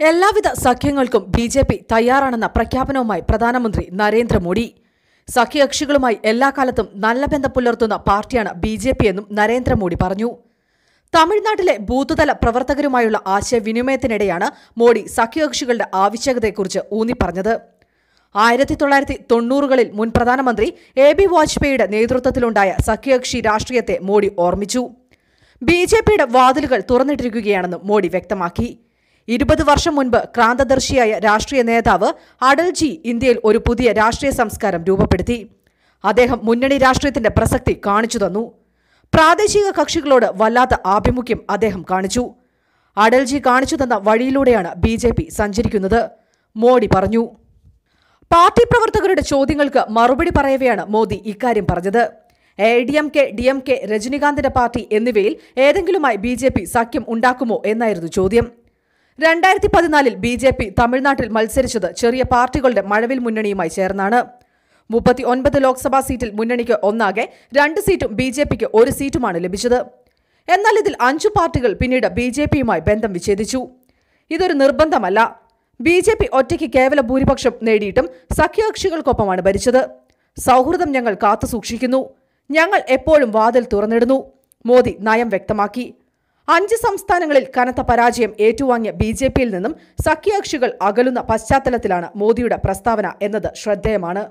എല്ലാവിധ സഖ്യങ്ങൾക്കും ബിജെപി തയ്യാറാണെന്ന പ്രഖ്യാപനവുമായി പ്രധാനമന്ത്രി നരേന്ദ്രമോദി. സഖ്യകക്ഷികളുമായി എല്ലാ കാലത്തും നല്ല ബന്ധം പുലർത്തുന്ന പാർട്ടിയാണ് ബിജെപി എന്നും നരേന്ദ്രമോദി പറഞ്ഞു. തമിഴ്നാട്ടിലെ ബൂത്തുതല പ്രവർത്തകരുമായുള്ള ആശയവിനിമയത്തിനിടെയാണ് മോദി സഖ്യകക്ഷികളുടെ ആവശ്യകതയെക്കുറിച്ച് ഊന്നിപ്പറഞ്ഞത്. 1990കളിൽ മുൻ പ്രധാനമന്ത്രി എ.ബി. വാജ്പേയിയുടെ നേതൃത്വത്തിലുണ്ടായ സഖ്യകക്ഷി രാഷ്ട്രീയത്തെ മോദി ഓർമ്മിച്ചു. ബിജെപിയുടെ വാതിലുകൾ തുറന്നിട്ടിരിക്കുകയാണെന്നും മോദി വ്യക്തമാക്കി. 20 വർഷം മുൻപ് ക്രാന്തദർശിയായ രാഷ്ട്രീയ നേതാവ് അടൽജി ഇന്ത്യയിൽ ഒരു പുതിയ രാഷ്ട്രീയ സംസ്കാരം രൂപപ്പെടുത്തി. അദ്ദേഹം മുന്നണി രാഷ്ട്രീയത്തിന്റെ പ്രസക്തി കാണിച്ചു തന്നു. പ്രാദേശിക കക്ഷികളോട് വല്ലാത്ത ആഭിമുഖ്യം അദ്ദേഹം കാണിച്ചു. അടൽജി കാണിച്ചു തന്ന വഴിയിലൂടെയാണ് ബിജെപി സഞ്ചരിക്കുന്നത്, മോദി പറഞ്ഞു. പാർട്ടി പ്രവർത്തകരുടെ ചോദ്യങ്ങൾക്ക് മറുപടി പറയവെയാണ് മോദി ഇക്കാര്യം പറഞ്ഞത്. എ.ഡി.എം.കെ, ഡി.എം.കെ, രജനികാന്തിന്റെ പാർട്ടി എന്നിവയിൽ ഏതെങ്കിലുമായി ബിജെപി സഖ്യം ഉണ്ടാക്കുമോ എന്നായിരുന്നു ചോദ്യം. 2014-ൽ ബിജെപി തമിഴ്നാട്ടിൽ മത്സരിച്ചത് ചെറിയ പാർട്ടികളുടെ മഴവിൽ മുന്നണിയുമായി ചേർന്നാണ്. 39 ലോക്സഭാ സീറ്റിൽ മുന്നണിക്ക് ഒന്നാകെ 2 സീറ്റും ബിജെപിക്ക് 1 സീറ്റുമാണ് ലഭിച്ചത്. എന്നാൽ ഇതിൽ 5 പാർട്ടികൾ പിന്നീട് ബിജെപിയുമായി ബന്ധം വിച്ഛേദിച്ചു. ഇതൊരു നിർബന്ധമല്ല. ബിജെപി ഒറ്റയ്ക്ക് കേവല ഭൂരിപക്ഷം നേടിയിട്ടും സഖ്യകക്ഷികൾക്കൊപ്പമാണ് ഭരിച്ചത്. സൗഹൃദം ഞങ്ങൾ കാത്തുസൂക്ഷിക്കുന്നു. ഞങ്ങൾ എപ്പോഴും വാതിൽ തുറന്നിടുന്നു, മോദി നയം വ്യക്തമാക്കി. 5 സംസ്ഥാനങ്ങളിൽ കനത്ത പരാജയം ഏറ്റുവാങ്ങിയ ബിജെപിയിൽ നിന്നും സഖ്യകക്ഷികൾ അകലുന്ന പശ്ചാത്തലത്തിലാണ് മോദിയുടെ പ്രസ്താവന എന്നത് ശ്രദ്ധേയമാണ്.